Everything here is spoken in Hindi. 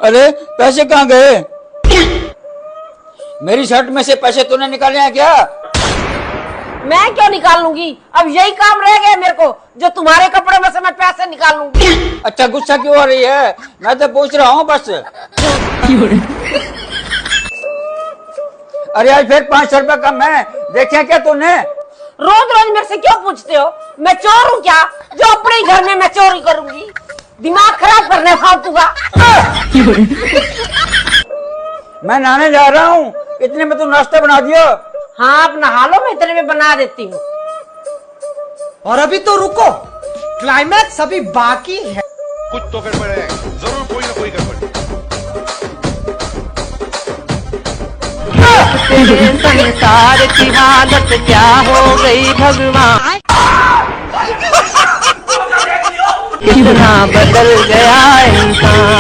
अरे पैसे कहाँ गए? मेरी शर्ट में से पैसे तूने निकाले हैं क्या? मैं क्यों निकाल लूंगी? अब यही काम रह गया मेरे को, जो तुम्हारे कपड़े में से मैं पैसे निकाल लूंगी। अच्छा गुस्सा क्यों हो रही है? मैं तो पूछ रहा हूँ बस। अरे आज फिर 500 रुपए कम है, देखा क्या तूने? रोज रोज मेरे से क्यों पूछते हो? मैं चोर हूँ क्या, जो अपने ही घर में मैं चोरी करूंगी? दिमाग खराब करने फालतू का। मैं नहाने जा रहा हूँ, इतने में तू नाश्ता बना दियो। हाँ आप नहा लो, मैं इतने में बना देती हूँ। और अभी तो रुको, क्लाइमैक्स अभी बाकी है। कुछ तो गड़बड़ है, जरूर कोई ना कोई गड़बड़। संसार की हालत क्या हो गई भगवान, कितना बदल गया इंसान।